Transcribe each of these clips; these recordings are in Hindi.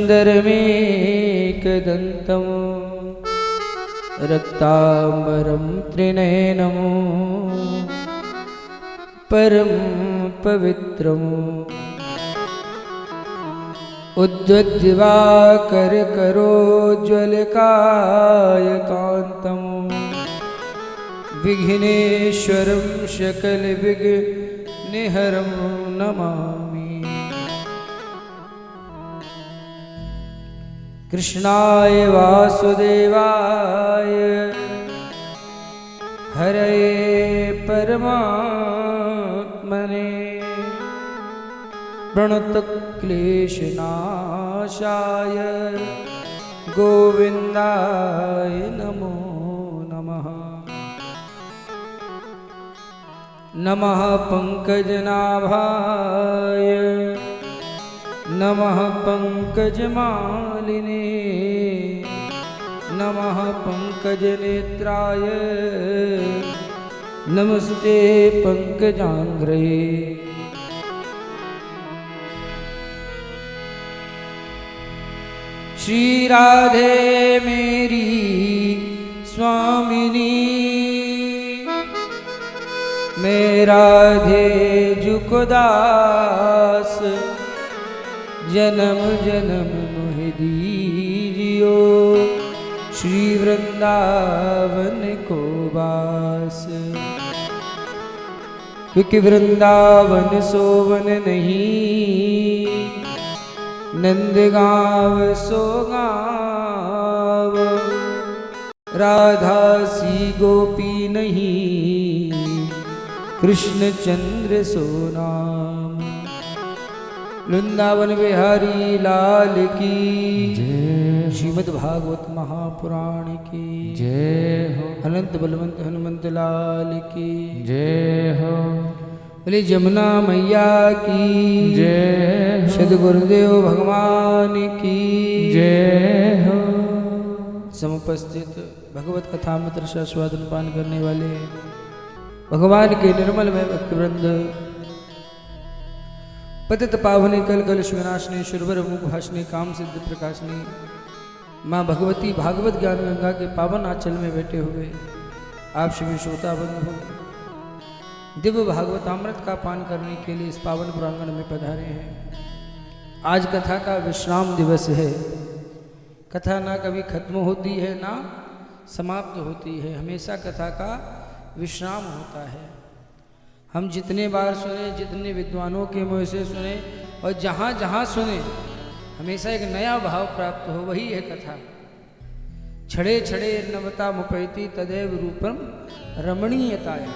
सुन्दरमेकदन्तं रक्ताम्बरं त्रिनयनं परं पवित्रम् उद्वद्दिवाकरकरोज्ज्वलकायकान्तं विघ्नेश्वरं सकलविघ्नहरं नमामि। कृष्णाय वासुदेवाय हरये परमात्मने प्रणतक्लेशनाशाय गोविन्दाय नमो नमः। नमः पंकजनाभाय नमः पंकजमालिने नमः पंकजनेत्राय नमस्ते पंकजांघ्रे। श्री राधे मेरी स्वामिनी मैं राधे जुको दास जन्म जन्म मोहि दीजियो श्री वृंदावन को वास। क्योंकि वृंदावन सोवन नहीं नंदगांव सो गाँव राधा सी गोपी नहीं कृष्ण चंद्र सो नाम। वृंदावन बिहारी लाल की जय। श्रीमद् भागवत महापुराण की जय हो। अनंत बलवंत हनुमंत लाल की जय हो। बोले जमुना मैया की जय। सद्गुरुदेव भगवान की जय हो। समुपस्थित भगवत कथा मित्र स्वादन पान करने वाले भगवान के निर्मल में भक्तवृंद, पतित पावनी कल कल विनाशनी सुरवर मुख भाषणी काम सिद्ध प्रकाशनी माँ भगवती भागवत ज्ञान गंगा के पावन आंचल में बैठे हुए आप सभी श्रोता बंधु दिव्य भागवतामृत का पान करने के लिए इस पावन प्रांगण में पधारे हैं। आज कथा का विश्राम दिवस है। कथा ना कभी खत्म होती है ना समाप्त होती है, हमेशा कथा का विश्राम होता है। हम जितने बार सुने, जितने विद्वानों के मुँह से सुने और जहाँ जहाँ सुने हमेशा एक नया भाव प्राप्त हो, वही है कथा। छड़े छड़े नवता मुपैती तदैव रूपम रमणीयताया।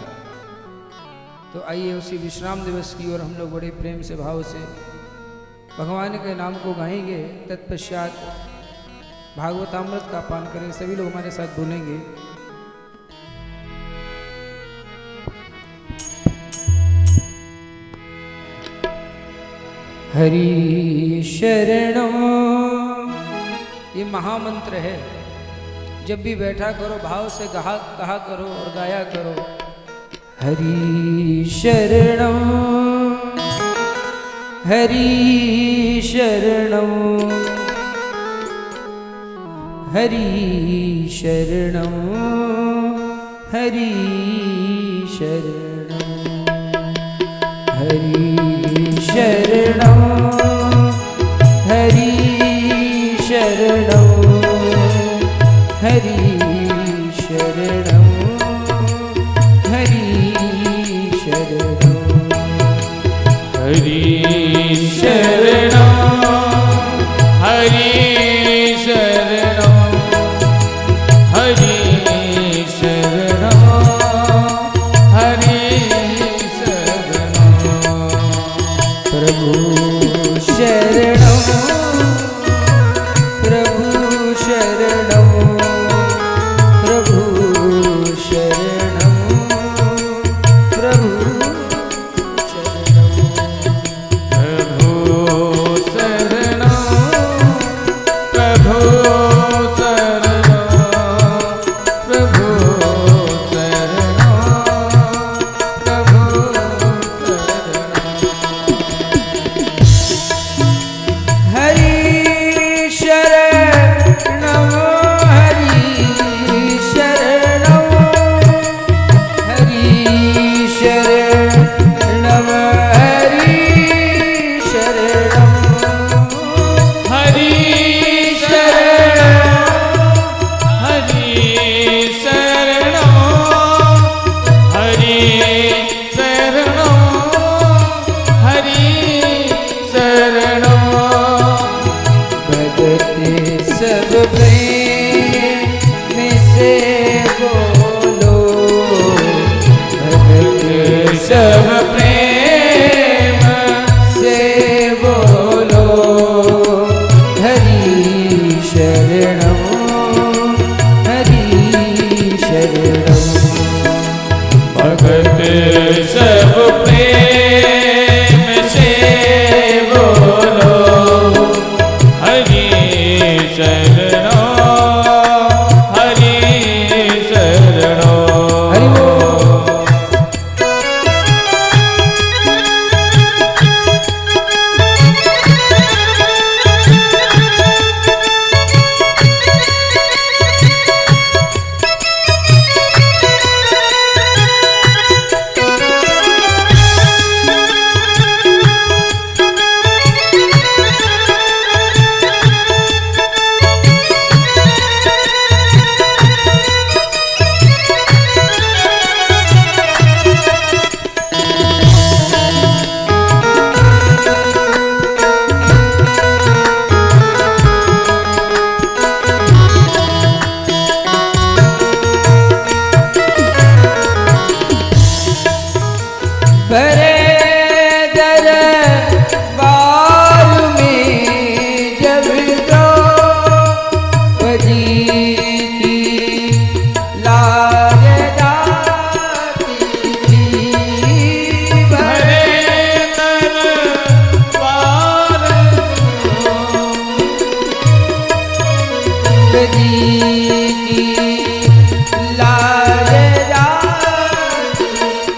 तो आइए उसी विश्राम दिवस की ओर हम लोग बड़े प्रेम से भाव से भगवान के नाम को गाएंगे। तत्पश्चात भागवतामृत का पान करें। सभी लोग हमारे साथ बोलेंगे हरि शरणम। ये महामंत्र है। जब भी बैठा करो भाव से कहा करो और गाया करो हरि शरणम हरि शरणम हरि शरणम हरि शरणम हरि शरणम हरि शरणम हरि शरणम हरि शरणम हरि शरणम हरि शरणम हरि शरणम हरि शरणम प्रभु शरणम प्रभु शरणो हरि शरणो हरि बोल। भरे दरबार में जब द्रौपदी की लाज जाती थी, भरे दरबार द्रौपदी की लाज जाती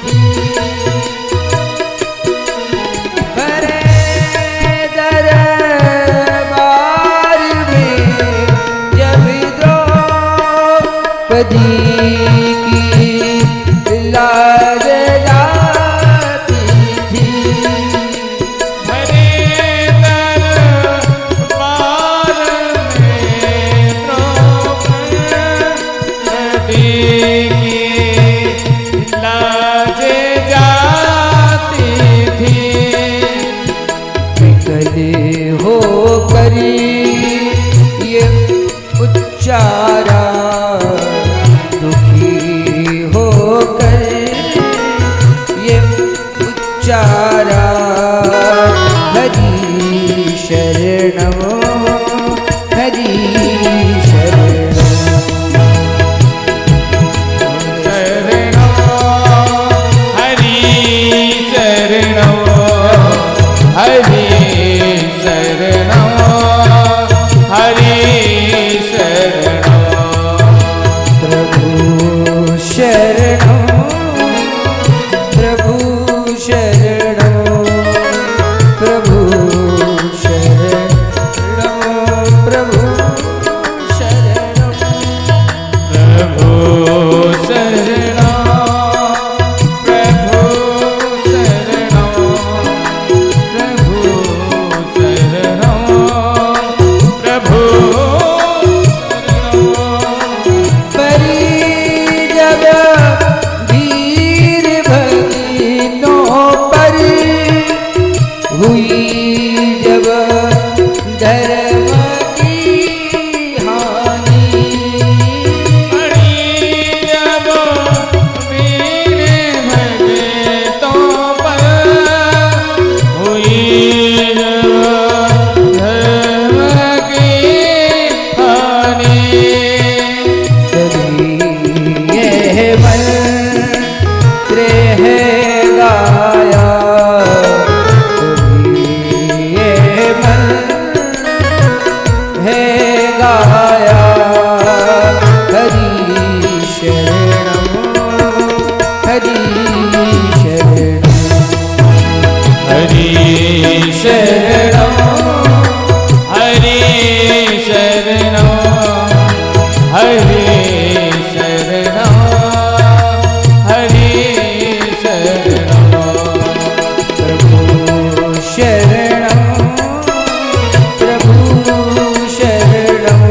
थी, भरे दरबार में जब द्रौपदी की लाज जाती थी, हरे दरबार में द्रौपदी की लाज जाती थी, विकल हो करी ये उच्चारा, दुखी हो कर ये उच्चारा, हरि शरणम हरि शरणम। शरणो हरि शरणो हरि शरणो हरि शरणो प्रभु शरणम प्रभु शरणम प्रभु शरणम प्रभु शरणम प्रभु शरणो प्रभु शरणो प्रभु शरणो प्रभु शरणो परी जब वीर भगिनों पर हुई जब धर्म की हानि, बड़ी जब वीर भगतों पर हुई जब धर्म की हानि, तभी यह मंत्र है गाया, तभी यह मंत्र है गाया, हरि शरणम हरि शरणम हरि शरणो हरि शरणो हरि शरणो हरि शरणो प्रभु शरणम प्रभु शरणम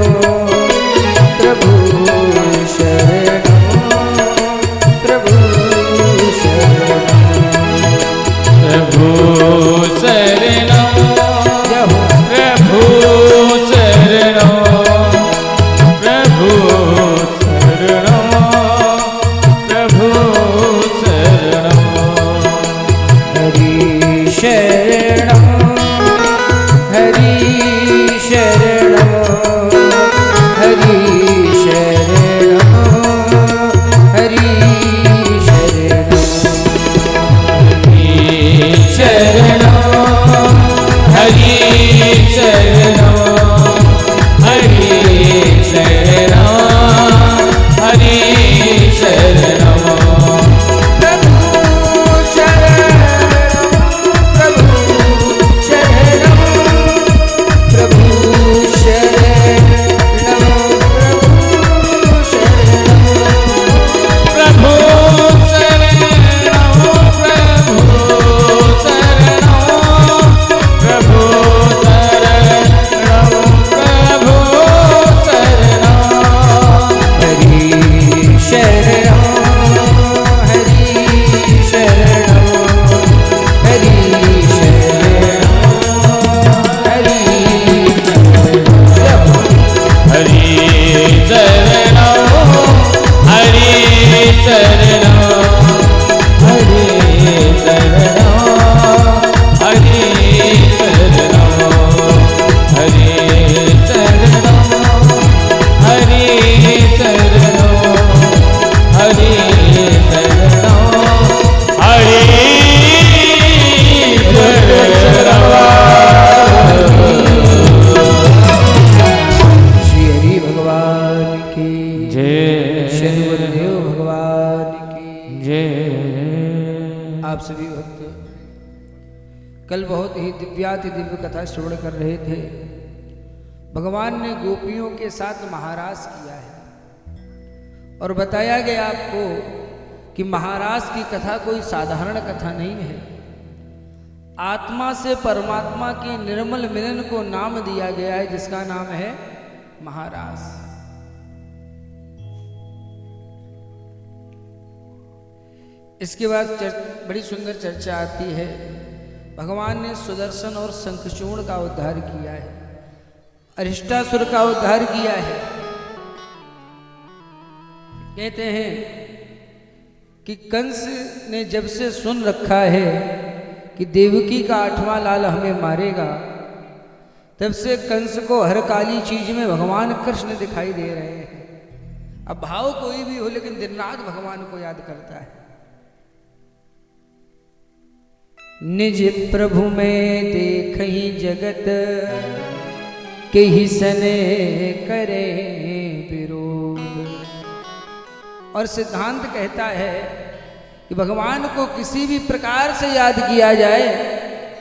कल बहुत ही दिव्याति दिव्य कथा श्रवण कर रहे थे। भगवान ने गोपियों के साथ महारास किया है और बताया गया आपको कि महारास की कथा कोई साधारण कथा नहीं है। आत्मा से परमात्मा के निर्मल मिलन को नाम दिया गया है, जिसका नाम है महारास। इसके बाद बड़ी सुंदर चर्चा आती है। भगवान ने सुदर्शन और शंखचूर्ण का उद्धार किया है, अरिष्टासुर का उद्धार किया है। कहते हैं कि कंस ने जब से सुन रखा है कि देवकी का 8वां लाल हमें मारेगा, तब से कंस को हर काली चीज में भगवान कृष्ण दिखाई दे रहे हैं। अब भाव कोई भी हो, लेकिन दिन रात भगवान को याद करता है। निज प्रभु में देखहि जगत के ही सने करे विरोध। और सिद्धांत कहता है कि भगवान को किसी भी प्रकार से याद किया जाए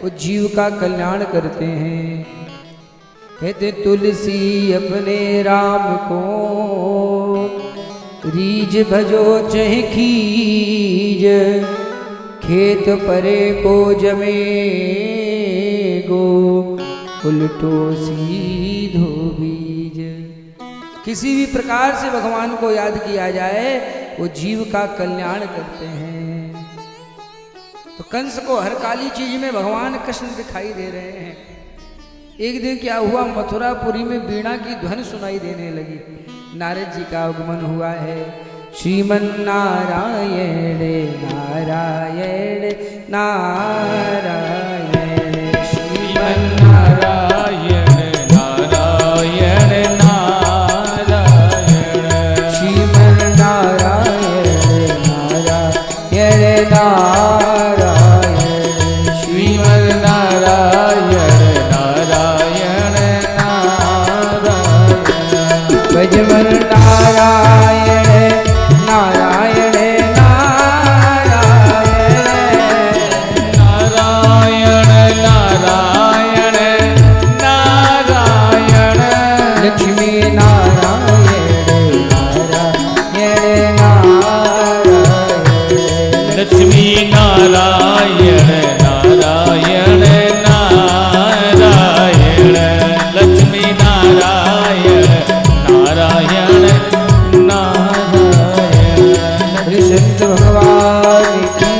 वो जीव का कल्याण करते हैं। कहते तुलसी अपने राम को रीज भजो चह खीज, खेत परे को जमे गो उल्टो सीधो बीज। किसी भी प्रकार से भगवान को याद किया जाए वो जीव का कल्याण करते हैं। तो कंस को हर काली चीज में भगवान कृष्ण दिखाई दे रहे हैं। एक दिन क्या हुआ, मथुरापुरी में वीणा की ध्वनि सुनाई देने लगी। नारद जी का आगमन हुआ है। श्रीमन नारायण नारायण नारायण, श्रीमन नारायण नारायण नारायण, श्रीमन नारायण नारायण नारायण, श्रीमन नारायण नारायण नारायण, भजमन नारायण नारायण नारायण, नारायण नारायण नारायण, लक्ष्मी नारायण नारायण नारायण, लक्ष्मी नारायण नारायण नारायण, लक्ष्मी नारायण नारायण नारायण। कृष्ण भगवान की।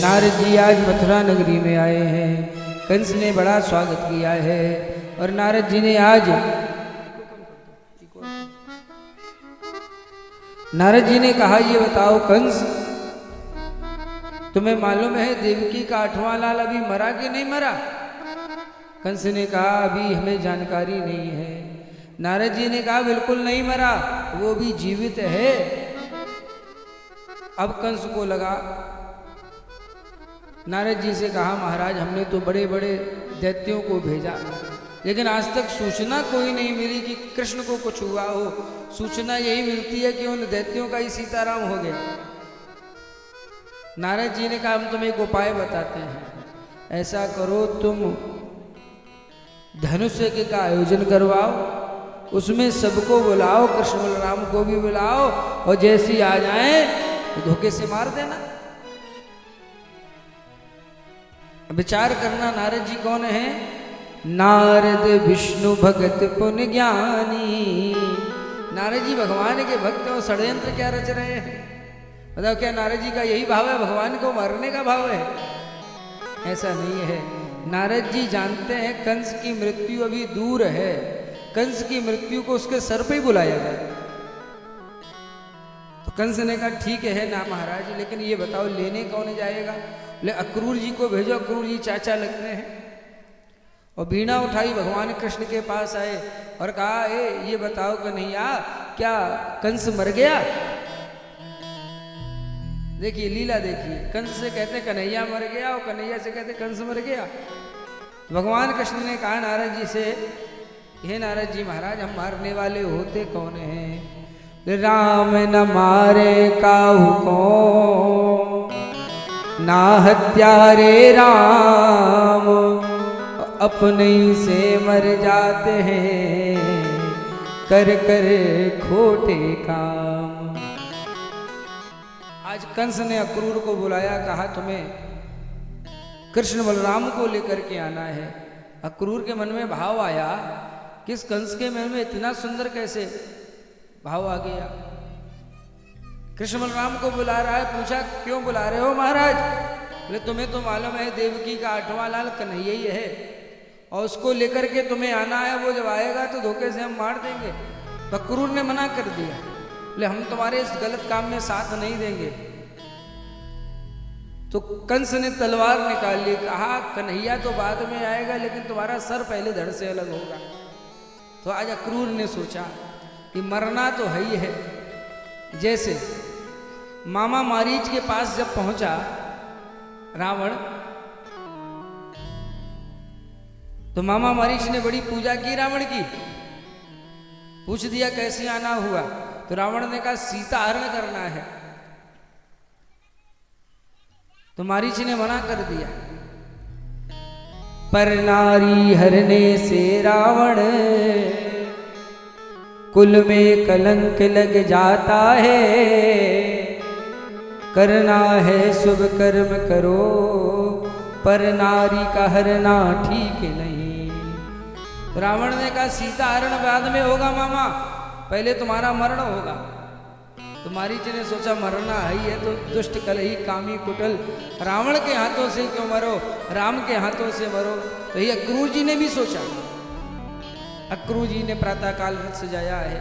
नारद जी आज मथुरा नगरी में आए हैं। कंस ने बड़ा स्वागत किया है और नारद जी ने आज नारद जी ने कहा, ये बताओ कंस, तुम्हें मालूम है देवकी का 8वां लाल अभी मरा कि नहीं मरा? कंस ने कहा, अभी हमें जानकारी नहीं है। नारद जी ने कहा, बिल्कुल नहीं मरा, वो भी जीवित है। अब कंस को लगा, नारद जी से कहा, महाराज हमने तो बड़े बड़े दैत्यों को भेजा, लेकिन आज तक सूचना कोई नहीं मिली कि कृष्ण को कुछ हुआ हो। सूचना यही मिलती है कि उन दैत्यों का ही सीताराम हो गया। नारद जी ने कहा, हम तुम्हें एक उपाय बताते हैं। ऐसा करो, तुम धनुष यज्ञ का आयोजन करवाओ, उसमें सबको बुलाओ, कृष्ण बलराम को भी बुलाओ, और जैसी आ जाए तो धोखे से मार देना। विचार करना, नारद जी कौन है? नारद विष्णु भगत पुण्य ज्ञानी। नारद जी भगवान के भक्त और षड्यंत्र क्या रच रहे हैं? बताओ, क्या नारद जी का यही भाव है, भगवान को मारने का भाव है? ऐसा नहीं है। नारद जी जानते हैं कंस की मृत्यु अभी दूर है, कंस की मृत्यु को उसके सर पे ही बुलाया जाए। तो कंस ने कहा, ठीक है ना महाराज, लेकिन ये बताओ लेने कौन जाएगा? ले अक्रूर जी को भेजो, अक्रूर जी चाचा लगते हैं। और बीणा उठाई, भगवान कृष्ण के पास आए और कहा, ये बताओ कन्हैया, क्या कंस मर गया? देखिए लीला, देखिए, कंस से कहते कन्हैया मर गया और कन्हैया से कहते कंस मर गया। भगवान कृष्ण ने कहा नारद जी से, हे नारद जी महाराज, हम मारने वाले होते कौन हैं? राम न मारे काहू को, ना हत्यारे राम अपने ही से मर जाते हैं कर कर खोटे काम। आज कंस ने अक्रूर को बुलाया, कहा तुम्हें कृष्ण बलराम को लेकर के आना है। अक्रूर के मन में भाव आया, किस कंस के मन में इतना सुंदर कैसे भाव आ गया। कृष्ण बलराम को बुला रहा है, पूछा क्यों बुला रहे हो महाराज? बोले तुम्हें तो मालूम है देवकी का 8वां लाल कन्हैया ही है और उसको लेकर के तुम्हें आना है, वो जब आएगा तो धोखे से हम मार देंगे। तो अक्रूर ने मना कर दिया, बोले हम तुम्हारे इस गलत काम में साथ नहीं देंगे। तो कंस ने तलवार निकाल ली, कहा कन्हैया तो बाद में आएगा लेकिन तुम्हारा सर पहले धड़ से अलग होगा। तो आज अक्रूर ने सोचा कि मरना तो है ही है। जैसे मामा मारीच के पास जब पहुंचा रावण, तो मामा मारीच ने बड़ी पूजा की रावण की, पूछ दिया कैसे आना हुआ। तो रावण ने कहा सीता हरण करना है। तो मारीच ने मना कर दिया। पर नारी हरने से रावण कुल में कलंक लग जाता है, करना है शुभ कर्म करो पर नारी का हरना ठीक नहीं। तो रावण ने कहा सीता हरण बाद में होगा मामा, पहले तुम्हारा मरण होगा। तो मारीच ने सोचा मरना है ही है तो दुष्ट कलही कामी कुटिल रावण के हाथों से क्यों मरो, राम के हाथों से मरो। तो ये अक्रूर जी ने भी सोचा। अक्रूर जी ने प्रातः काल रथ सजाया है,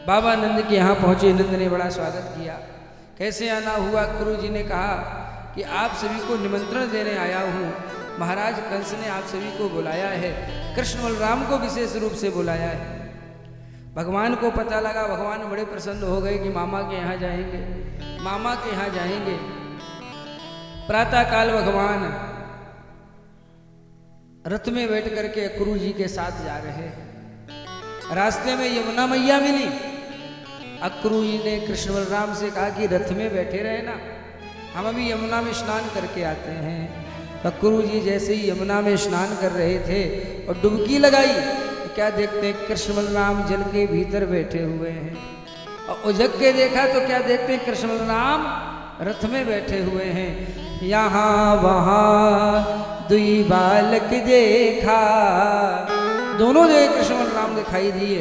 बाबा नंद के यहाँ पहुंचे। नंद ने बड़ा स्वागत किया। कैसे आना हुआ? अक्रूर जी ने कहा कि आप सभी को निमंत्रण देने आया हूँ। महाराज कंस ने आप सभी को बुलाया है, कृष्ण बलराम को विशेष रूप से बुलाया है। भगवान को पता लगा, भगवान बड़े प्रसन्न हो गए कि मामा के यहाँ जाएंगे, मामा के यहाँ जाएंगे। प्रातः काल भगवान रथ में बैठ करके अक्रूर जी के साथ जा रहे हैं। रास्ते में यमुना मैया मिली। अक्रूर जी ने कृष्ण बलराम से कहा कि रथ में बैठे रहे ना, हम अभी यमुना में स्नान करके आते हैं। अक्रूर जी जैसे ही यमुना में स्नान कर रहे थे और डुबकी लगाई, तो क्या देखते हैं कृष्ण बलराम जल के भीतर बैठे हुए हैं। और उजग के देखा तो क्या देखते हैं कृष्ण बलराम रथ में बैठे हुए हैं। यहाँ वहाँ दुई बालक देखा, दोनों जो कृष्ण बलराम दिखाई दिए।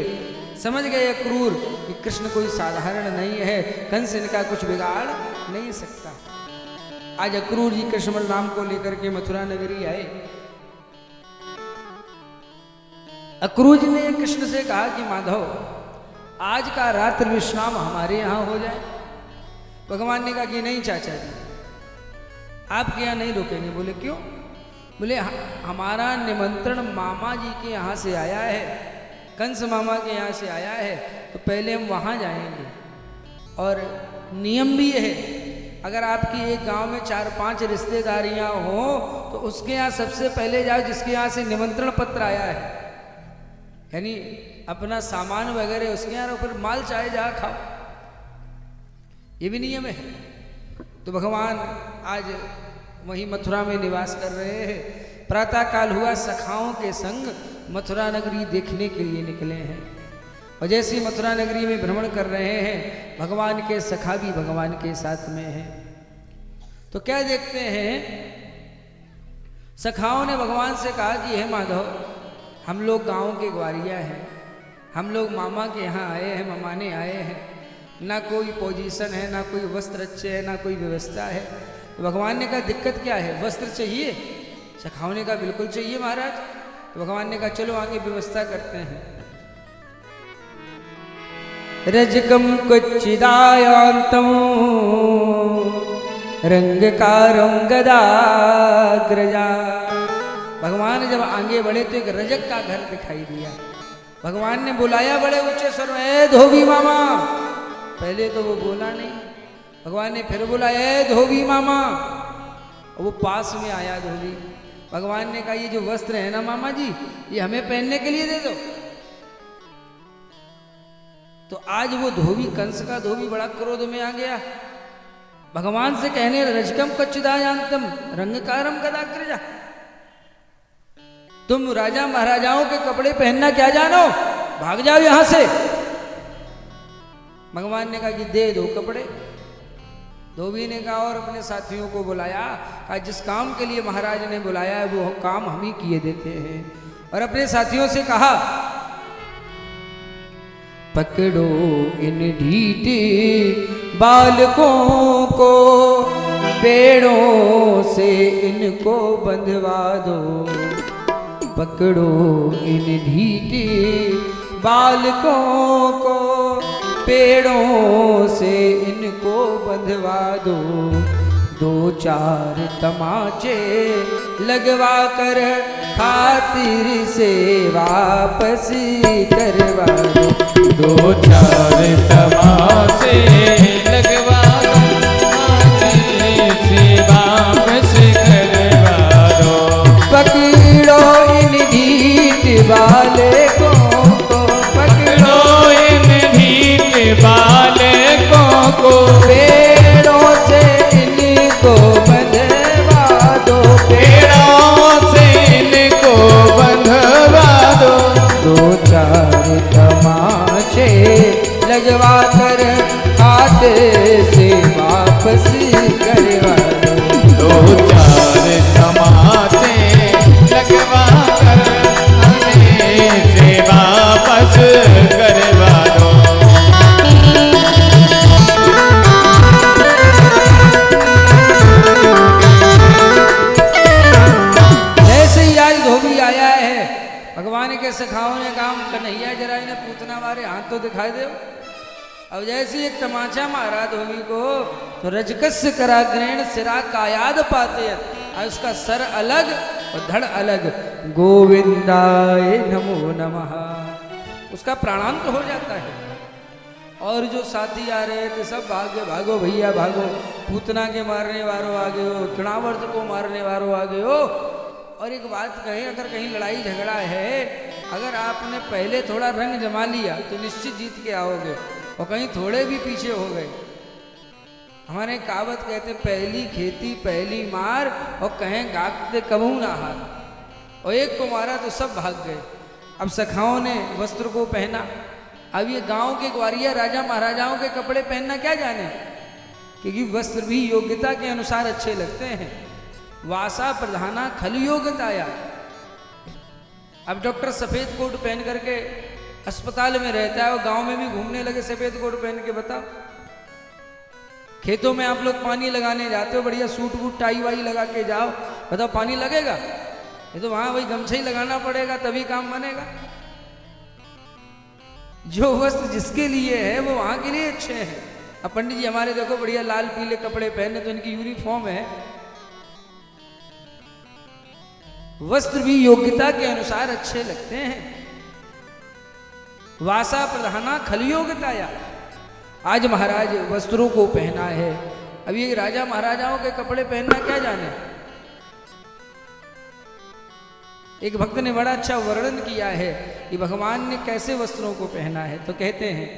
समझ गए अक्रूर कि कृष्ण कोई साधारण नहीं है, कंस इनका कुछ बिगाड़ नहीं सकता। आज अक्रूर जी कृष्ण बलराम को लेकर के मथुरा नगरी आए। अक्रूर जी ने कृष्ण से कहा कि माधव आज का रात्रि विश्राम हमारे यहाँ हो जाए। भगवान ने कहा कि नहीं चाचा जी, आपके यहाँ नहीं रुकेंगे। बोले क्यों? बोले हमारा निमंत्रण मामा जी के यहाँ से आया है, कंस मामा के यहाँ से आया है, तो पहले हम वहाँ जाएंगे। और नियम भी है, अगर आपकी एक गांव में 4-5 रिश्तेदारियां हो तो उसके यहाँ सबसे पहले जाओ जिसके यहाँ से निमंत्रण पत्र आया है, यानी अपना सामान वगैरह उसके यहाँ, फिर माल चाहे जहाँ खाओ, ये भी नियम है। तो भगवान आज वहीं मथुरा में निवास कर रहे हैं। प्रातः काल हुआ, सखाओं के संग मथुरा नगरी देखने के लिए निकले हैं। और जैसे ही मथुरा नगरी में भ्रमण कर रहे हैं, भगवान के सखा भी भगवान के साथ में हैं। तो क्या देखते हैं, सखाओं ने भगवान से कहा कि हे माधव, हम लोग गांव के ग्वारिया हैं, हम लोग मामा के यहाँ आए हैं, ममाने आए हैं, ना कोई पोजीशन है, ना कोई वस्त्र अच्छे है, ना कोई व्यवस्था है। तो भगवान ने कहा दिक्कत क्या है, वस्त्र चाहिए? सखाओं ने कहा बिल्कुल चाहिए महाराज। तो भगवान ने कहा चलो आगे व्यवस्था करते हैं। रजकम कुच्चिदायांतम रंगकारं गदाग्रजा। भगवान जब आगे बढ़े तो एक रजक का घर दिखाई दिया। भगवान ने बुलाया बड़े ऊंचे स्वर में, ए धोबी मामा। पहले तो वो बोला नहीं, भगवान ने फिर बुलाया, ए धोबी मामा। और वो पास में आया धोबी। भगवान ने कहा ये जो वस्त्र है ना मामा जी, ये हमें पहनने के लिए दे दो। तो आज वो धोबी, कंस का धोबी, बड़ा क्रोध में आ गया। भगवान से कहने रजकम कच्चिदायांतम रंगकारम कदाकृजा, तुम राजा महाराजाओं के कपड़े पहनना क्या जानो, भाग जाओ यहां से। भगवान ने कहा कि दे दो कपड़े। धोबी ने कहा और अपने साथियों को बुलाया, कहा जिस काम के लिए महाराज ने बुलाया है वो काम हम ही किए देते हैं। और अपने साथियों से कहा पकड़ो इन ढीठे बालकों को, पेड़ों से इनको बंधवा दो। पकड़ो इन ढीठे बालकों को, पेड़ों से इनको बंधवा दो। दो चार तमाचे लगवा कर खातिर से वापस करवा दो। दो चार तमाचे लगवा खातिर से वापस करवा दो। पकड़ो इन ढीठ बालकों को, पकड़ो इन ढीठ बालकों को, पेड़ों से इनको बंधवा दो। पेड़ों से इनको बंधवा दो। दो चार तमाचे लगवा कर खाते से वापस करवा दो। दो चार तमाचे लगवा कर हमें से वापस करवा दो। जैसे ही आज धोबी आया है, भगवान के सखाओं ने कहा कन्हैया जरा इन्हें पूतना मारे हाथ तो दिखाई दो। अब जैसे ही एक तमाचा मारा धोबी को तो रजकस्य कराग्रेण सिरा कायाद पाते हैं, और उसका सर अलग और धड़ अलग। गोविंदाय नमो नमः, उसका प्राणांत हो जाता है। और जो साथी आ रहे थे सब भागे, भागो भैया भागो, पूतना के मारने वालों आ गए हो, तृणावर्त को मारने वालों आ गए हो। और एक बात कहें, अगर कहीं लड़ाई झगड़ा है, अगर आपने पहले थोड़ा रंग जमा लिया तो निश्चित जीत के आओगे, और कहीं थोड़े भी पीछे हो गए। हमारे कहावत कहते पहली खेती पहली मार, और कहें गाते कबू ना हार। और एक को मारा तो सब भाग गए। अब सखाओं ने वस्त्र को पहना। अब ये गांव के ग्वारिया राजा महाराजाओं के कपड़े पहनना क्या जाने, क्योंकि वस्त्र भी योग्यता के अनुसार अच्छे लगते हैं। वासा प्रधाना खल योग्यताया। अब डॉक्टर सफेद कोट पहन करके अस्पताल में रहता है, और गांव में भी घूमने लगे सफेद कोट पहन के, बताओ। खेतों में आप लोग पानी लगाने जाते हो, बढ़िया सूट बूट टाई वाई लगा के जाओ, बताओ पानी लगेगा? ये तो वहां वही गमछा ही लगाना पड़ेगा, तभी काम बनेगा। जो वस्त्र जिसके लिए है वो वहां के लिए अच्छे हैं। अब पंडित जी हमारे देखो बढ़िया लाल पीले कपड़े पहने, तो इनकी यूनिफॉर्म है। वस्त्र भी योग्यता के अनुसार अच्छे लगते हैं। वासा प्रधाना खल योग्यताया। आज महाराज वस्त्रों को पहना है। अब ये राजा महाराजाओं के कपड़े पहनना क्या जाने। एक भक्त ने बड़ा अच्छा वर्णन किया है कि भगवान ने कैसे वस्त्रों को पहना है। तो कहते हैं,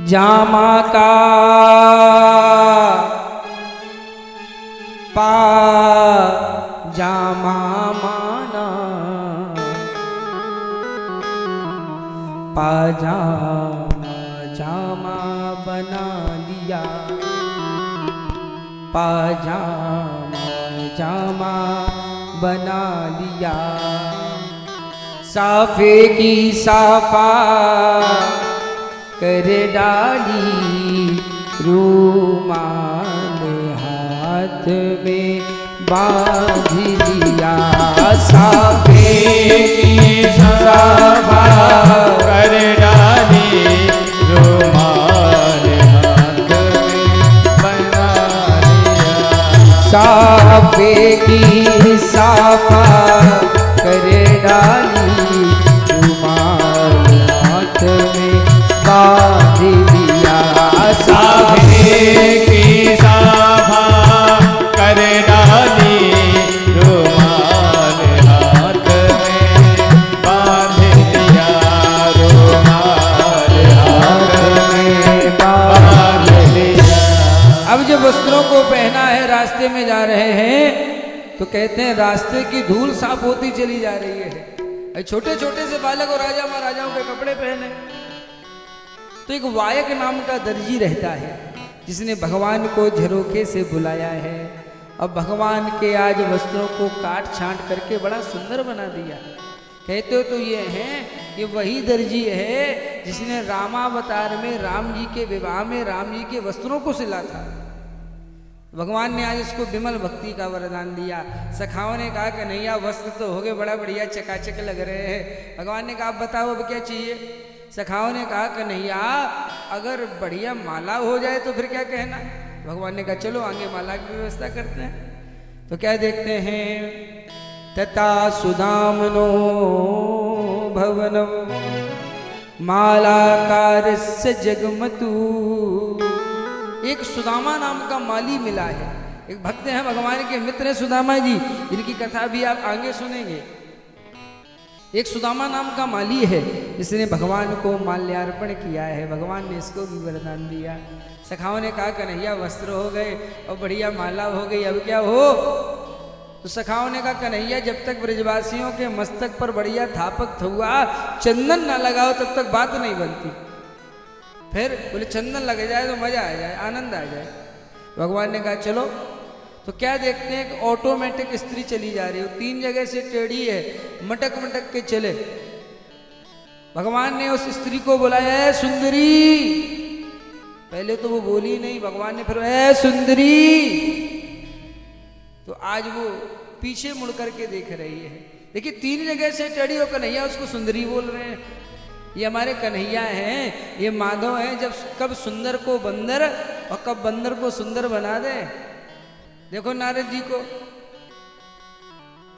जामा का पा जामा माना, पाजामा जामा बना लिया, पाजामा जामा बना लिया। साफे की साफा कर डाली, रूमाल हाथ में बांध लिया। साफे की साफा कर डाली, रुमाल हाथ में बना लिया। साफे की साफा कर डाली, रुमाल हाथ में बांध लिया। साफे की साफा कर डाली, रुमाल हाथ में बांध लिया। रुमाल हाथ में तो कहते हैं रास्ते की धूल साफ होती चली जा रही है। छोटे छोटे से बालक और राजा महाराजाओं के कपड़े पहने। तो एक वायक नाम का दर्जी रहता है जिसने भगवान को झरोखे से बुलाया है। अब भगवान के आज वस्त्रों को काट छांट करके बड़ा सुंदर बना दिया। कहते हो तो ये हैं, ये वही दर्जी है जिसने रामावतार में राम जी के विवाह में राम जी के वस्त्रों को सिला था। भगवान ने आज इसको विमल भक्ति का वरदान दिया। सखाओं ने कहा कि नैया वस्त्र तो हो गए, बड़ा बढ़िया चकाचक लग रहे हैं। भगवान ने कहा आप बताओ अब क्या चाहिए। सखाओं ने कहा कि नैया अगर बढ़िया माला हो जाए तो फिर क्या कहना। भगवान ने कहा चलो आगे माला की व्यवस्था करते हैं। तो क्या देखते हैं, तथा सुदामनो भवनम मालाकारस्य जगमतु। एक सुदामा नाम का माली मिला है। एक भक्त हैं भगवान के मित्र हैं सुदामा जी, इनकी कथा भी आप आगे सुनेंगे। एक सुदामा नाम का माली है जिसने भगवान को माल्यार्पण किया है। भगवान ने इसको भी वरदान दिया। सखाओं ने कहा कन्हैया वस्त्र हो गए और बढ़िया माला हो गई, अब क्या हो। तो सखाओं ने कहा कन्हैया जब तक ब्रजवासियों के मस्तक पर बढ़िया थापक हुआ चंदन ना लगाओ तब तक बात नहीं बनती। फिर बोले चंदन लग जाए तो मजा आ जाए, आनंद आ जाए। भगवान ने कहा चलो। तो क्या देखते हैं कि ऑटोमेटिक स्त्री चली जा रही है, 3 जगह से टेढ़ी है, मटक मटक के चले। भगवान ने उस स्त्री को बुलाया है सुंदरी। पहले तो वो बोली नहीं, भगवान ने फिर है सुंदरी। तो आज वो पीछे मुड़ करके देख रही है। देखिए 3 जगह से टेढ़ी हो कन्हैया उसको सुंदरी बोल रहे हैं। ये हमारे कन्हैया हैं, ये माधव हैं। जब कब सुंदर को बंदर और कब बंदर को सुंदर बना दे। देखो नारद जी को,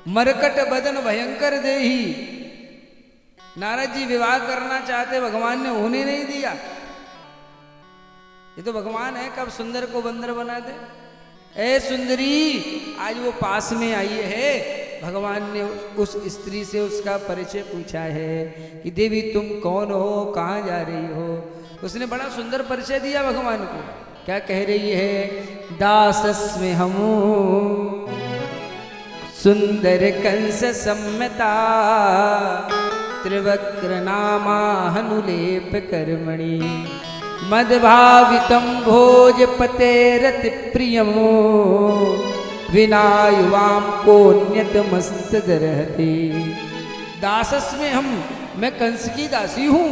मरकट बदन भयंकर देही। नारद जी विवाह करना चाहते, भगवान ने होने नहीं दिया। ये तो भगवान है, कब सुंदर को बंदर बना दे। ए सुंदरी, आज वो पास में आई है। भगवान ने उस स्त्री से उसका परिचय पूछा है कि देवी तुम कौन हो, कहाँ जा रही हो। उसने बड़ा सुंदर परिचय दिया भगवान को। क्या कह रही है, दासस्मि हम सुंदर कंस सम्मता त्रिवक्र नामा हनुलेप कर्मणि मदभावितम भोजपते रति प्रियमो विना युवाम को न्यतमस्त दरहते। दासस्मि हम, मैं कंस की दासी हूँ।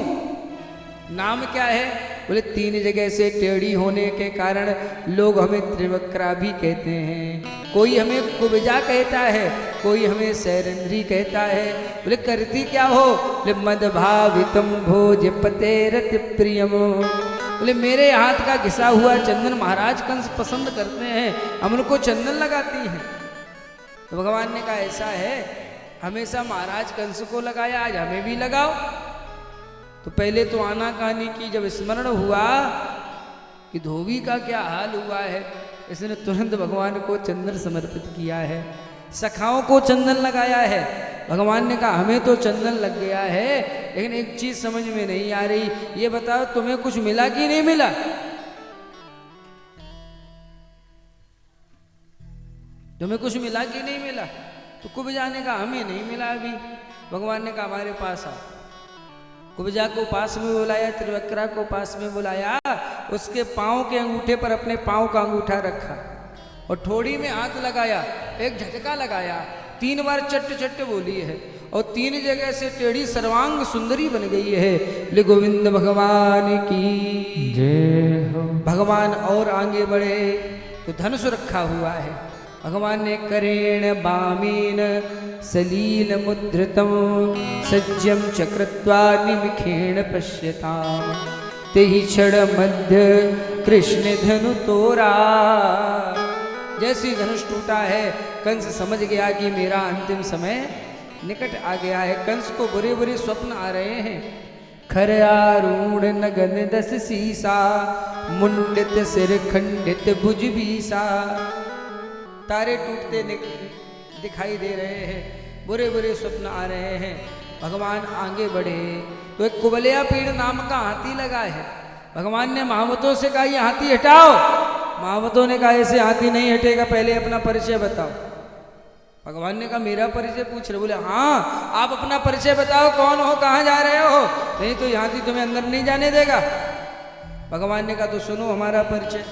नाम क्या है, बोले 3 जगह से टेढ़ी होने के कारण लोग हमें त्रिवक्रा भी कहते हैं। कोई हमें कुब्जा कहता है, कोई हमें सैरंध्री कहता है। बोले करती क्या हो, बोले मदभावितम भोजपते रति प्रियम। बोले मेरे हाथ का घिसा हुआ चंदन महाराज कंस पसंद करते हैं, हम उनको चंदन लगाती हैं। तो भगवान ने कहा ऐसा है, हमेशा महाराज कंस को लगाया, आज हमें भी लगाओ। तो पहले तो आना कहानी की जब स्मरण हुआ कि धोबी का क्या हाल हुआ है, इसने तुरंत भगवान को चंदन समर्पित किया है, सखाओं को चंदन लगाया है। भगवान ने कहा हमें तो चंदन लग गया है, लेकिन एक चीज समझ में नहीं आ रही, ये बताओ तुम्हें कुछ मिला कि नहीं मिला। तुम्हें कुछ मिला कि नहीं मिला। तो कुब्जा ने कहा हमें नहीं मिला अभी। भगवान ने कहा हमारे पास आ। कुब्जा को पास में बुलाया, त्रिवक्रा को पास में बुलाया, उसके पांव के अंगूठे पर अपने पांव का अंगूठा रखा और ठोड़ी में हाथ लगाया, एक झटका लगाया, 3 बार चट्ट चट्ट बोली है और 3 जगह से टेढ़ी सर्वांग सुंदरी बन गई है। ले गोविंद भगवान की जय हो। भगवान और आगे बढ़े तो धनुष रखा हुआ है। भगवान ने करेण बामीन सलील मुद्रितम सज्जम चक्रत्वा निमिखेण पश्यताम तेहि क्षण मध्य कृष्ण धनु तोरा। जैसे धनुष टूटा है, कंस समझ गया कि मेरा अंतिम समय निकट आ गया है। कंस को बुरे बुरे स्वप्न आ रहे हैं। खर आरूढ़ नगन 10 सीसा मुंडित सिर खंडित भुज बीसा। तारे टूटते दिखाई दे रहे हैं, बुरे बुरे स्वप्न आ रहे हैं। भगवान आगे बढ़े तो एक कुबलिया पेड़ नाम का हाथी लगा है। भगवान ने महावतों से कहा ये हाथी हटाओ। महावतों ने कहा ऐसे हाथी नहीं हटेगा, पहले अपना परिचय बताओ। भगवान ने कहा मेरा परिचय पूछ रहे? बोले हाँ, आप अपना परिचय बताओ, कौन हो, कहाँ जा रहे हो, नहीं तो यहाँ थी तुम्हें अंदर नहीं जाने देगा। भगवान ने कहा तो सुनो हमारा परिचय।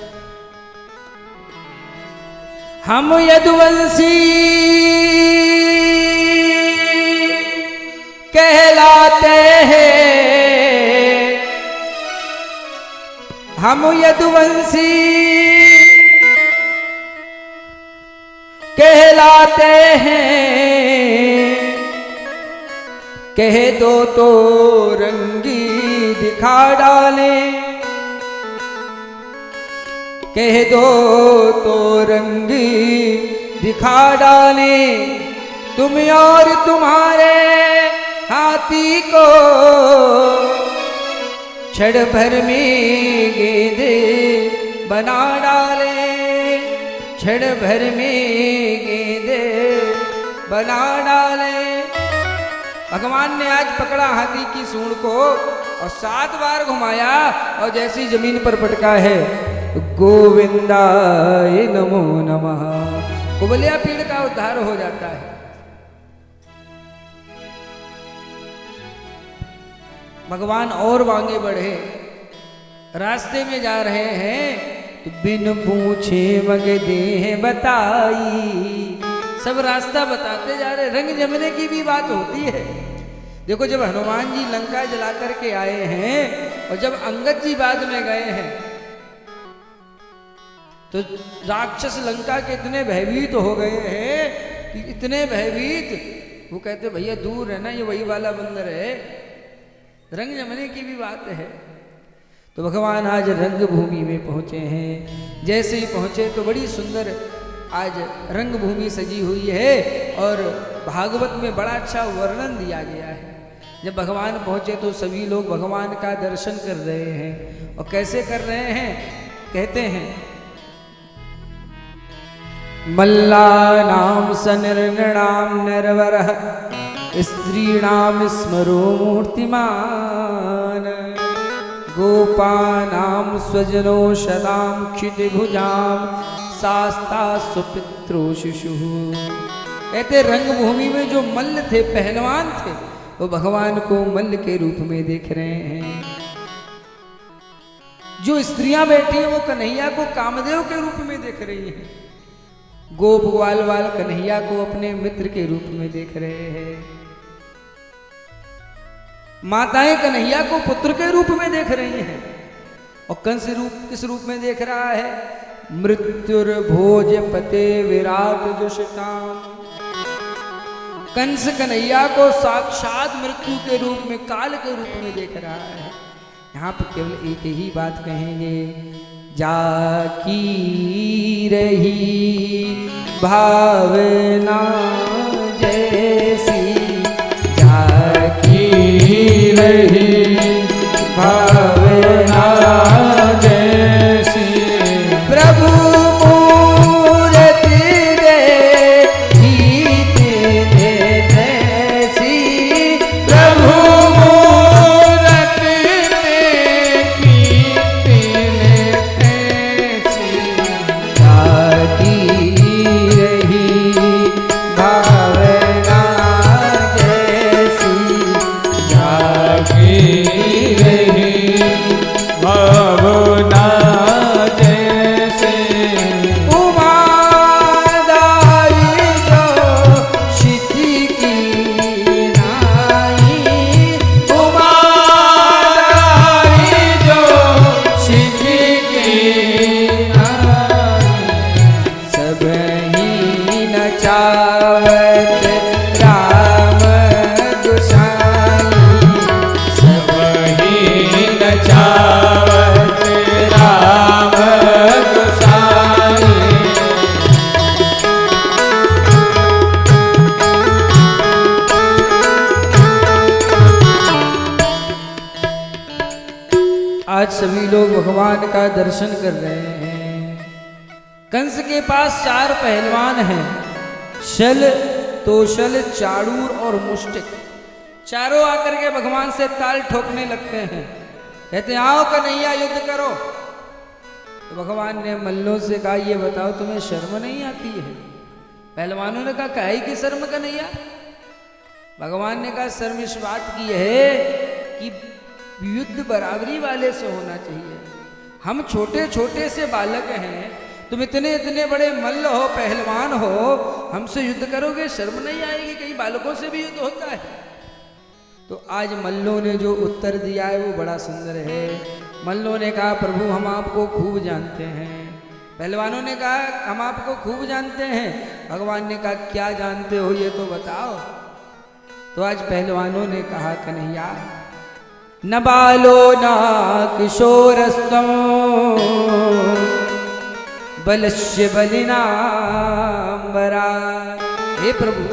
हम यदुवंशी कहलाते हैं, हम यदुवंशी कहलाते हैं, कह दो तो रंगी दिखा डाले, कह दो तो रंगी दिखा डाले, तुम और तुम्हारे हाथी को क्षण भर में गेंदे बना डाले, क्षण भर में गेंदे बना डाले। भगवान ने आज पकड़ा हाथी की सूंड को और 7 बार घुमाया और जैसी जमीन पर पटका है, गोविंदाय नमो नमः, कुबलिया पीड़ का उद्धार हो जाता है। भगवान और आगे बढ़े, रास्ते में जा रहे हैं, बिन पूछे मग देह बताई, सब रास्ता बताते जा रहे। रंग जमने की भी बात होती है। देखो जब हनुमान जी लंका जला करके आए हैं और जब अंगद जी बाद में गए हैं तो राक्षस लंका के इतने भयभीत हो गए हैं कि इतने भयभीत, वो कहते भैया दूर है ना, ये वही वाला बंदर है। रंग जमने की भी बात है। तो भगवान आज रंग भूमि में पहुंचे हैं। जैसे ही पहुंचे तो बड़ी सुंदर आज रंग भूमि सजी हुई है और भागवत में बड़ा अच्छा वर्णन दिया गया है। जब भगवान पहुंचे तो सभी लोग भगवान का दर्शन कर रहे हैं। और कैसे कर रहे हैं? कहते हैं मल्लानाम सनिर्नृणाम नरवरः स्त्रीणाम स्मरो मूर्तिमान गोपानाम स्वजनो शताम क्षितिभुजाम शास्ता सुपित्रो शिशु। कहते रंगभूमि में जो मल्ल थे, पहलवान थे, वो भगवान को मल्ल के रूप में देख रहे हैं। जो स्त्रियां बैठी हैं वो कन्हैया को कामदेव के रूप में देख रही हैं। गोप ग्वाल वाल कन्हैया को अपने मित्र के रूप में देख रहे हैं। माताएं कन्हैया को पुत्र के रूप में देख रही हैं। और कंस रूप किस रूप में देख रहा है? मृत्युर्भोज पते विराट दुष्काम। कंस कन्हैया को साक्षात मृत्यु के रूप में, काल के रूप में देख रहा है। यहाँ पर केवल एक ही बात कहेंगे, जाकी रही भावना जैसी, जाकी रही भावना जैसी, प्रभु मूर्ति देखी तैसी, प्रभु मूर्ति देखी तैसी, जाकी रही भावना जैसी, जाकी रही भावना जैसे, उमादाई जो शिखी की नाई, उमादाई जो शिखी की नाई, सब ही नचावत राम गोसाई, सब ही नचावत राम गोसाई। आज सभी लोग भगवान का दर्शन कर रहे हैं। कंस के पास 4 पहलवान हैं, शल, तोशल, चाड़ूर और मुष्टिक। चारों आकर के भगवान से ताल ठोकने लगते हैं। कहते हैं आओ कन्हैया युद्ध करो। तो भगवान ने मल्लों से कहा ये बताओ तुम्हें शर्म नहीं आती है? पहलवानों ने कहा काहे की शर्म कन्हैया? भगवान ने कहा शर्म इस बात की है कि युद्ध बराबरी वाले से होना चाहिए। हम छोटे छोटे से बालक हैं, तुम इतने इतने बड़े मल्ल हो, पहलवान हो, हमसे युद्ध करोगे, शर्म नहीं आएगी? कहीं बालकों से भी युद्ध होता है? तो आज मल्लों ने जो उत्तर दिया है वो बड़ा सुंदर है। मल्लों ने कहा प्रभु हम आपको खूब जानते हैं। पहलवानों ने कहा हम आपको खूब जानते हैं। भगवान ने कहा क्या जानते हो ये तो बताओ। तो आज पहलवानों ने कहा कन्हैया न बालो न किशोरस्तम बलस्य बलिनांबरा। हे प्रभु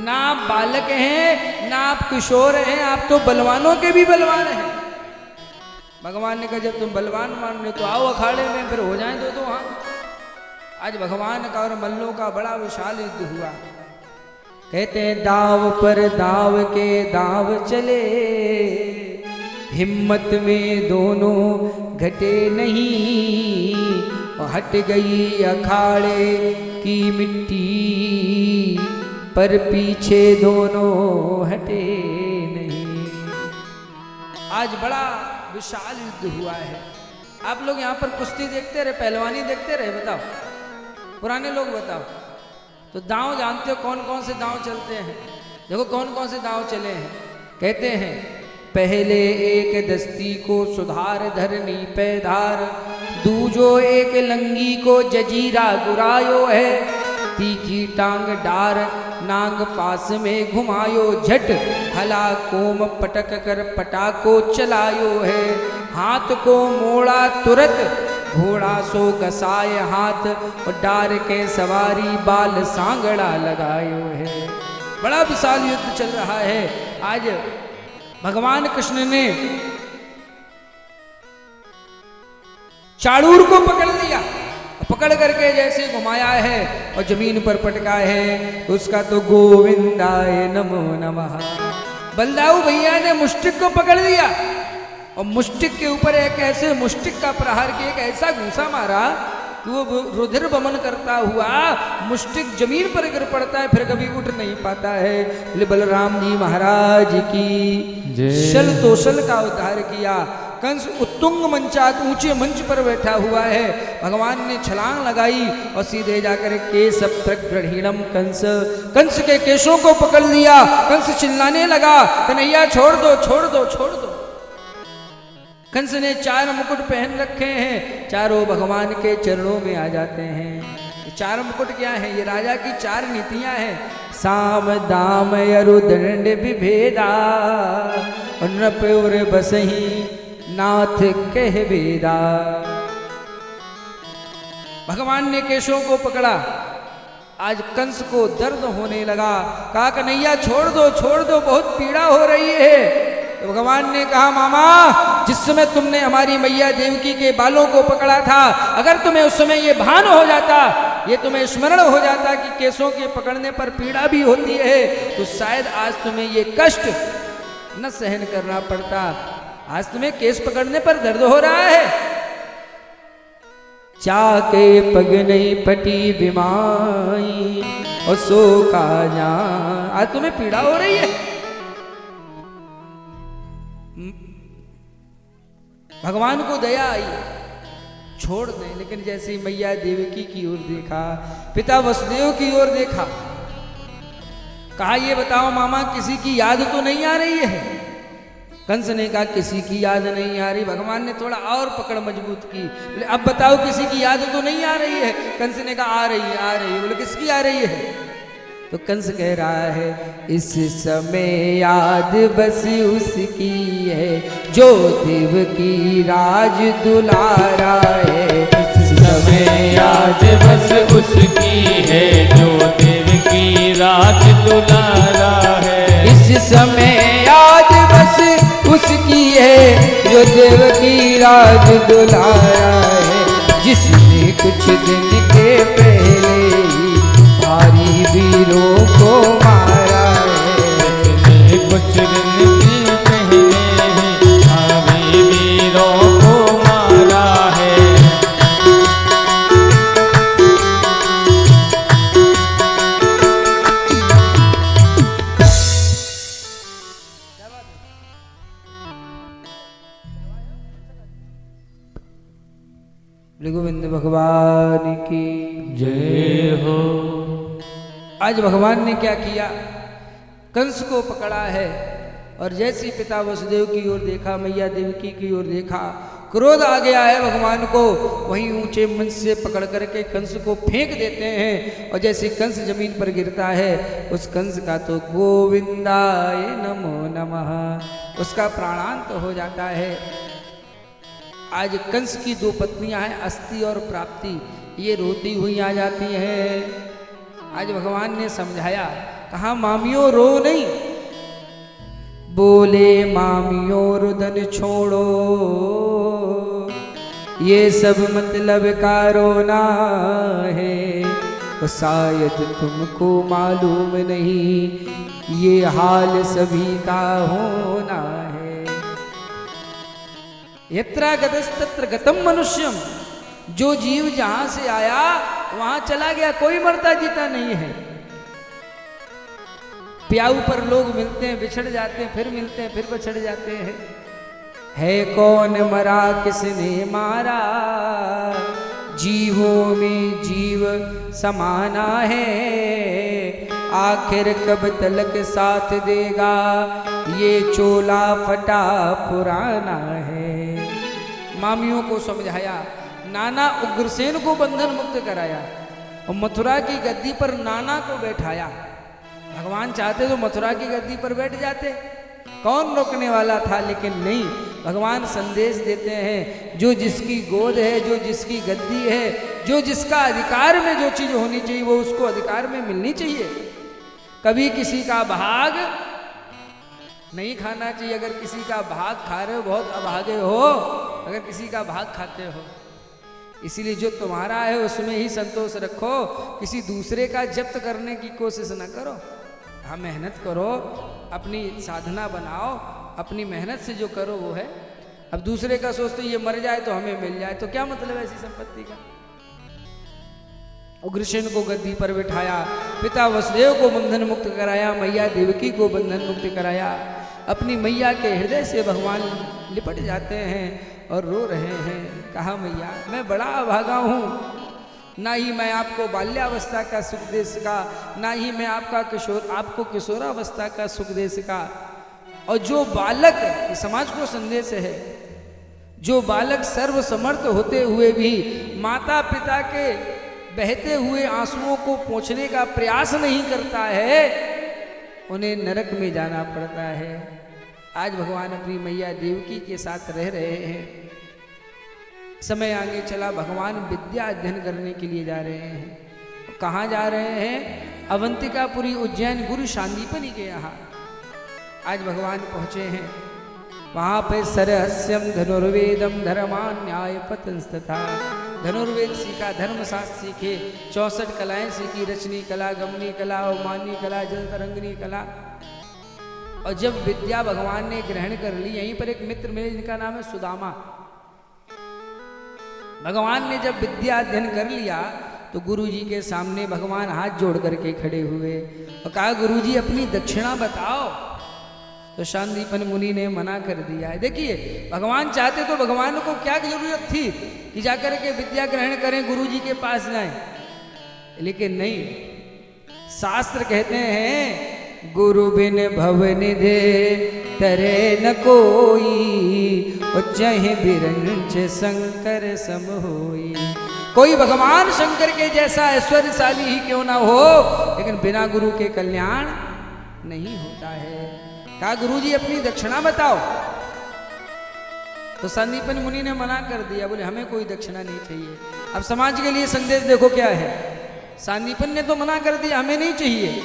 ना आप बालक हैं ना आप किशोर हैं, आप तो बलवानों के भी बलवान हैं। भगवान ने कहा जब तुम बलवान मान रहे तो आओ अखाड़े में, फिर हो जाए दो हाथ। आज भगवान का और मल्लों का बड़ा विशाल युद्ध हुआ। कहते हैं दाव पर दाव के दाव चले, हिम्मत में दोनों घटे नहीं, और हट गई अखाड़े की मिट्टी, पर पीछे दोनों हटे नहीं। आज बड़ा विशाल युद्ध हुआ है। आप लोग यहाँ पर कुश्ती देखते रहे, पहलवानी देखते रहे, बताओ पुराने लोग बताओ। तो दांव जानते हो कौन कौन से दांव चलते हैं? देखो कौन कौन से दांव चले हैं। कहते हैं पहले एक दस्ती को सुधार धरनी पैधार, दूजो एक लंगी को जजीरा गुरायो है, तीखी टांग डार नांग पास में घुमायो, झट हला कोम पटक कर पटाको चलायो है, हाथ को मोड़ा तुरत घोड़ा सो कसाय हाथ, और डार के सवारी बाल सांगड़ा लगायो है। बड़ा विशाल युद्ध चल रहा है। आज भगवान कृष्ण ने चाड़ूर को पकड़ लिया, पकड़ करके जैसे घुमाया है और जमीन पर पटका है, उसका तो गोविंदाय नमो नमः। बलदाऊ भैया ने मुष्टिक को पकड़ लिया और मुष्टिक के ऊपर एक ऐसे मुष्टिक का प्रहार किया, एक ऐसा घूंसा मारा कि वो रुधिर बमन करता हुआ मुष्टिक जमीन पर गिर पड़ता है, फिर कभी उठ नहीं पाता है। बोले बलराम जी महाराज की शल तोषल का उद्धार किया। कंस उत्तुंग मंचात ऊंचे मंच पर बैठा हुआ है, भगवान ने छलांग लगाई और सीधे जाकर केश प्रगृहीणम कंस के केशों को पकड़ लिया। कंस चिल्लाने लगा कन्हैया छोड़ दो छोड़ दो छोड़ दो। कंस ने 4 मुकुट पहन रखे हैं, चारों भगवान के चरणों में आ जाते हैं। ये 4 मुकुट क्या है? ये राजा की 4 नीतियां हैं। साम दाम अरुदंड विभेदा, नृप और बसही नाथ कह वेदा। भगवान ने केशों को पकड़ा। आज कंस को दर्द होने लगा, कहा कन्हैया छोड़ दो बहुत पीड़ा हो रही है। तो भगवान ने कहा मामा जिस समय तुमने हमारी मैया देवकी के बालों को पकड़ा था, अगर तुम्हें उस समय ये भान हो जाता, ये तुम्हें स्मरण हो जाता कि केशों के पकड़ने पर पीड़ा भी होती है, तो शायद आज तुम्हें ये कष्ट न सहन करना पड़ता। आज तुम्हें केस पकड़ने पर दर्द हो रहा है। चाके पग नहीं पटी बिमाई और सो का जान, आज तुम्हें पीड़ा हो रही है। भगवान को दया आई, छोड़ दें, लेकिन जैसे ही मैया देवकी की ओर देखा, पिता वसुदेव की ओर देखा, कहा ये बताओ मामा किसी की याद तो नहीं आ रही है? कंस ने कहा किसी की याद नहीं आ रही। भगवान ने थोड़ा और पकड़ मजबूत की, बोले अब बताओ किसी की याद तो नहीं आ रही है? कंस ने कहा आ रही है। बोले किसकी आ रही है? तो कंस कह रहा है इस समय याद बस उसकी है जो देव की राज दुलारा है। इस समय याद बस उसकी है जो देव की राज दुलारा है। इस समय याद बस उसकी है जो देव की राज दुलारा है। जिसने कुछ दिन के पहले ही भारी वीरों को मारा है। कुछ दिन के पहले ही भारी वीरों को मारा है। गोविंद भगवान की जय हो। आज भगवान ने क्या किया, कंस को पकड़ा है और जैसे पिता वसुदेव की ओर देखा, मैया देवकी की ओर देखा, क्रोध आ गया है भगवान को, वहीं ऊंचे मंच से पकड़ करके कंस को फेंक देते हैं। और जैसे कंस जमीन पर गिरता है, उस कंस का तो गोविंदाय नमो नमः, उसका प्राणांत हो जाता है। आज कंस की दो पत्नियां हैं, अस्ति और प्राप्ति, ये रोती हुई आ जाती हैं। आज भगवान ने समझाया, कहा मामियों रो नहीं, बोले मामियों रुदन छोड़ो, ये सब मतलब का रोना है, तो शायद तुमको मालूम नहीं, ये हाल सभी का होना है। यत्रा गतस्तत्र गतम मनुष्यम, जो जीव जहां से आया वहां चला गया, कोई मरता जीता नहीं है। प्याऊ पर लोग मिलते हैं, बिछड़ जाते हैं, फिर मिलते हैं, फिर बिछड़ जाते हैं। है कौन मरा किसने मारा, जीवों में जीव समाना है, आखिर कब तलक साथ देगा, ये चोला फटा पुराना है। मामियों को समझाया, नाना उग्रसेन को बंधन मुक्त कराया और मथुरा की गद्दी पर नाना को बैठाया। भगवान चाहते तो मथुरा की गद्दी पर बैठ जाते, कौन रोकने वाला था, लेकिन नहीं, भगवान संदेश देते हैं, जो जिसकी गोद है, जो जिसकी गद्दी है, जो जिसका अधिकार में जो चीज होनी चाहिए वो उसको अधिकार में मिलनी चाहिए। कभी किसी का भाग नहीं खाना चाहिए। अगर किसी का भाग खा रहे हो, बहुत अभागे हो अगर किसी का भाग खाते हो। इसीलिए जो तुम्हारा है उसमें ही संतोष रखो, किसी दूसरे का जब्त करने की कोशिश न करो। हाँ, मेहनत करो, अपनी साधना बनाओ, अपनी मेहनत से जो करो वो है। अब दूसरे का सोचते ये मर जाए तो हमें मिल जाए, तो क्या मतलब ऐसी संपत्ति का। उग्रसेन को गद्दी पर बिठाया, पिता वसुदेव को बंधन मुक्त कराया, मैया देवकी को बंधन मुक्त कराया। अपनी मैया के हृदय से भगवान लिपट जाते हैं और रो रहे हैं। कहा, मैया मैं बड़ा अभागा हूँ, ना ही मैं आपको बाल्यावस्था का सुख दे सका, ना ही मैं आपको किशोरावस्था का सुख दे सका। और जो बालक, समाज को संदेश है, जो बालक सर्वसमर्थ होते हुए भी माता पिता के बहते हुए आंसुओं को पोंछने का प्रयास नहीं करता है, उन्हें नरक में जाना पड़ता है। आज भगवान अपनी मैया देवकी के साथ रह रहे हैं। समय आगे चला, भगवान विद्या अध्ययन करने के लिए जा रहे हैं। कहाँ जा रहे हैं? अवंतिकापुरी उज्जैन गुरु शांदीपनि के यहाँ आज भगवान पहुँचे हैं। वहाँ पे सरहस्यम धनुर्वेदम धर्मान्याय पतंस्तथा, धनुर्वेद सीखा, धर्मशास्त्र सीखे, 64 कलाएं सीखी, रचनी कला, गमनी कला, अवमानी कला, जल तरंगनी कला। और जब विद्या भगवान ने ग्रहण कर ली, यहीं पर एक मित्र मिले जिनका नाम है सुदामा। भगवान ने जब विद्या अध्ययन कर लिया तो गुरु जी के सामने भगवान हाथ जोड़ करके खड़े हुए और कहा, गुरु जी अपनी दक्षिणा बताओ। तो शांदीपन मुनि ने मना कर दिया है। देखिए, भगवान चाहते तो भगवान को क्या जरूरत थी कि जाकर के विद्या ग्रहण करें, गुरु जी के पास जाएं, लेकिन नहीं। शास्त्र कहते हैं, गुरु बिन भवनिधे तरे न कोई, उच्चहि बिरंच शंकर सम होई। कोई भगवान शंकर के जैसा ऐश्वर्यशाली ही क्यों ना हो, लेकिन बिना गुरु के कल्याण नहीं होता है। कहा, गुरु जी अपनी दक्षिणा बताओ। तो संदीपन मुनि ने मना कर दिया, बोले हमें कोई दक्षिणा नहीं चाहिए। अब समाज के लिए संदेश देखो क्या है। संदीपन ने तो मना कर दिया, हमें नहीं चाहिए,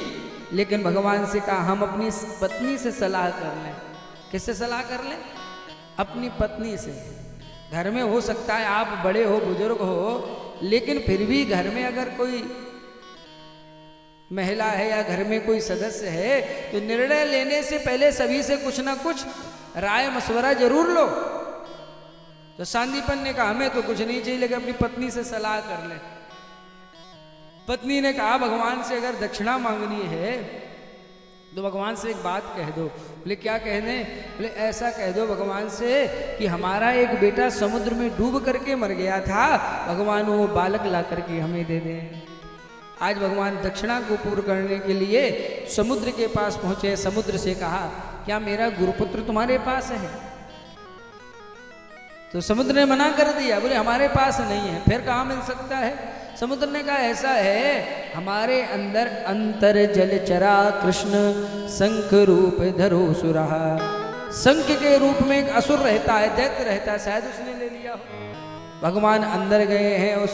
लेकिन भगवान से कहा, हम अपनी पत्नी से सलाह कर लें। किससे सलाह कर लें? अपनी पत्नी से। घर में हो सकता है आप बड़े हो, बुजुर्ग हो, लेकिन फिर भी घर में अगर कोई महिला है या घर में कोई सदस्य है तो निर्णय लेने से पहले सभी से कुछ ना कुछ राय मशवरा जरूर लो। तो सांदीपन ने कहा, हमें तो कुछ नहीं चाहिए, लेकिन अपनी पत्नी से सलाह कर ले। पत्नी ने कहा, भगवान से अगर दक्षिणा मांगनी है तो भगवान से एक बात कह दो। बोले क्या कह दें? बोले ऐसा कह दो भगवान से कि हमारा एक बेटा समुद्र में डूब करके मर गया था, भगवान वो बालक ला करके हमें दे दें। आज भगवान दक्षिणा को पूर्ण करने के लिए समुद्र के पास पहुंचे। समुद्र से कहा क्या मेरा गुरुपुत्र तुम्हारे पास है? तो समुद्र ने मना कर दिया, बोले हमारे पास नहीं है। फिर कहाँ मिल सकता है? समुद्र ने कहा ऐसा है, हमारे अंदर अंतर जल चरा कृष्ण शंख रूप धरो सुरा। शंख के रूप में एक असुर रहता है, दैत्य रहता है, शायद उसने ले लिया हो। भगवान अंदर गए हैं, उस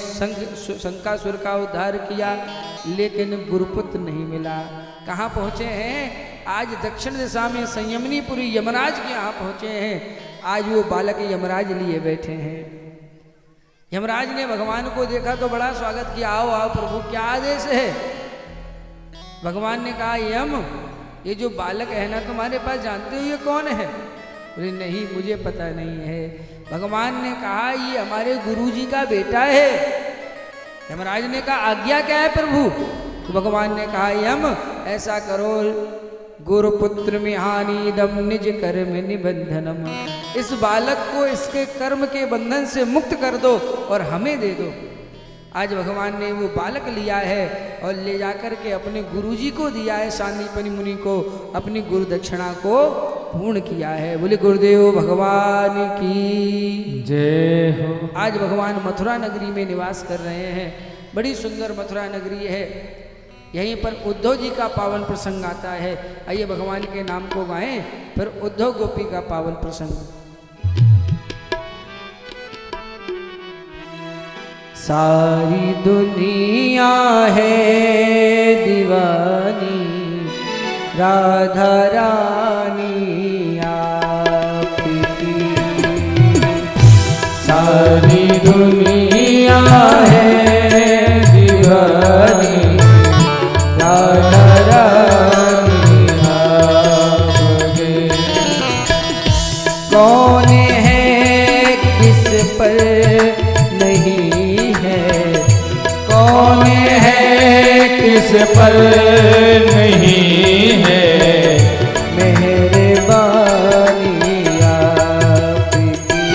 शंकासुर का उद्धार किया, लेकिन गुरुपुत्र नहीं मिला। कहाँ पहुँचे हैं? आज दक्षिण दिशा में संयमनीपुरी यमराज के यहाँ पहुँचे हैं। आज वो बालक यमराज लिए बैठे हैं। यमराज ने भगवान को देखा तो बड़ा स्वागत किया, आओ आओ प्रभु, क्या आदेश है? भगवान ने कहा यम, ये जो बालक है ना तुम्हारे पास, जानते हो ये कौन है? बोले नहीं, मुझे पता नहीं है। भगवान ने कहा ये हमारे गुरुजी का बेटा है। यमराज ने कहा आज्ञा क्या है प्रभु? तो भगवान ने कहा यम, ऐसा करो, गुरुपुत्र में हानिदम निज कर्म निबंधनम, इस बालक को इसके कर्म के बंधन से मुक्त कर दो और हमें दे दो। आज भगवान ने वो बालक लिया है और ले जाकर के अपने गुरुजी को दिया है, सांदीपनि मुनि को, अपनी गुरु दक्षिणा को पूर्ण किया है। बोले गुरुदेव भगवान की जय हो। आज भगवान मथुरा नगरी में निवास कर रहे हैं। बड़ी सुंदर मथुरा नगरी है। यहीं पर उद्धव जी का पावन प्रसंग आता है। आइए भगवान के नाम को गाएं, फिर उद्धव गोपी का पावन प्रसंग। सारी दुनिया है दीवानी, राधा रानी आपकी। सारी दुनिया है दीवानी, राधा रानी आपके। कौन है किस पर नहीं है, कौन है किस पर नहीं है, मेहरबानी आपकी।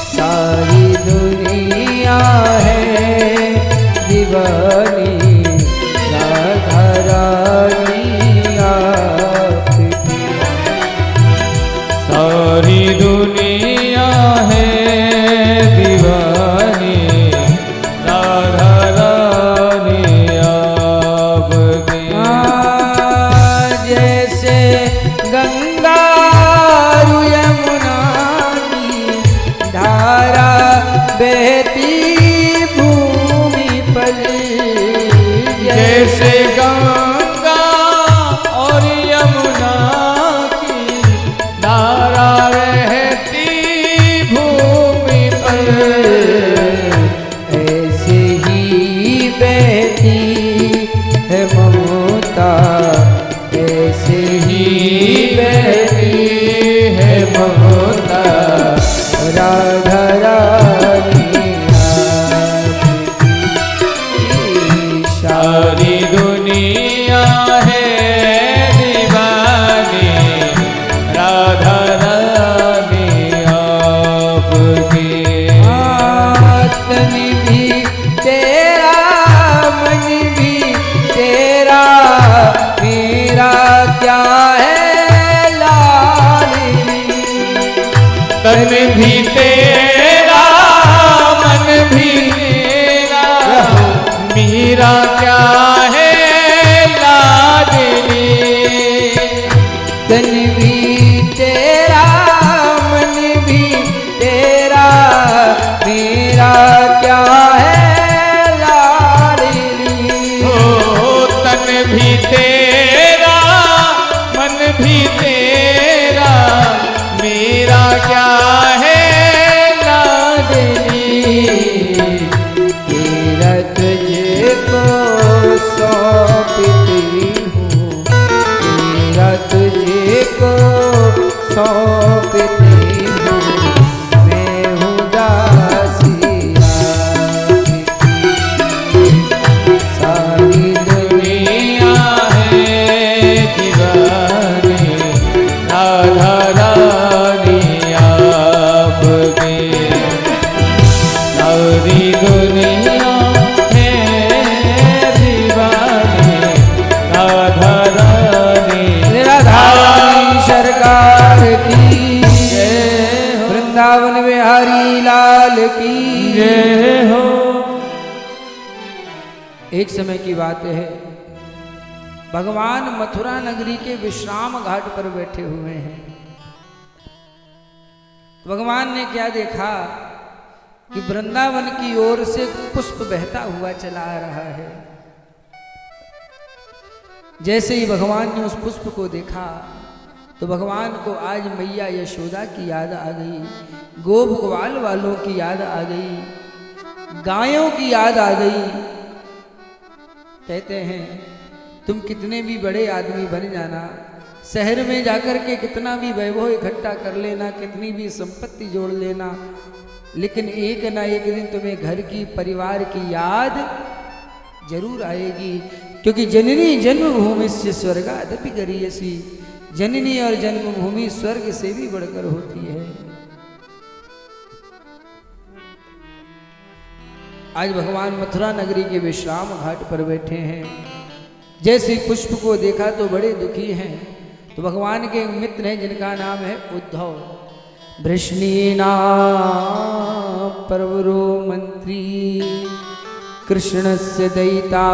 सारी दुनिया है दीवानी, राधा रानी आपकी। सारी दुनिया है दीवानी, राधा रानी आपकी। जैसे गंगा यमुना की धारा बहती भूमि पर, जैसे गंगा और यमुना की धारा बहती भूमि पर, ऐसे ही बहती है ममता, ऐसे ही बहती है ममता, राधा रानी आपकी। सारी दुनिया है दीवानी, राधा रानी आपकी। तन भी तेरा, मन भी तेरा, मेरा क्या है लाडली। तन भी तेरा, मन भी तेरा, मेरा क्या है लाडली। तन भी तेरा, मन भी तेरा, मेरा क्या है लाडली। ओ तन भी तेरा, मन भी तेरा, मेरा क्या है लाडली। तेरा तुझको सौंपती हूँ, तेरा तुझको सौंपती हूँ, मैं हूँ दासी आपकी। सारी दुनिया दुनिया है की जय हो। वृंदावन बिहारी लाल की जय हो। एक समय की बात है, भगवान मथुरा नगरी के विश्राम घाट पर बैठे हुए हैं। भगवान ने क्या देखा कि वृंदावन की ओर से पुष्प बहता हुआ चला आ रहा है। जैसे ही भगवान ने उस पुष्प को देखा तो भगवान को आज मैया यशोदा की याद आ गई, गोप ग्वाल वालों की याद आ गई, गायों की याद आ गई। कहते हैं तुम कितने भी बड़े आदमी बन जाना, शहर में जाकर के कितना भी वैभव इकट्ठा कर लेना, कितनी भी संपत्ति जोड़ लेना, लेकिन एक ना एक दिन तुम्हें घर की परिवार की याद जरूर आएगी। क्योंकि जननी जन्मभूमि से स्वर्गादपि गरीयसी, जननी और जन्मभूमि स्वर्ग से भी बढ़कर होती है। आज भगवान मथुरा नगरी के विश्राम घाट पर बैठे हैं। जैसे पुष्प को देखा तो बड़े दुखी हैं। तो भगवान के मित्र हैं जिनका नाम है उद्धव। वृष्णीना परवरो मंत्री कृष्णस्य दयिता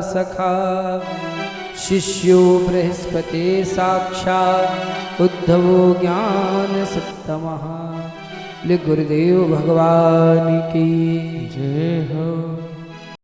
सखा, शिष्यो बृहस्पति साक्षात् उद्धवो ज्ञान सत्तमः। गुरुदेव भगवान की जय हो।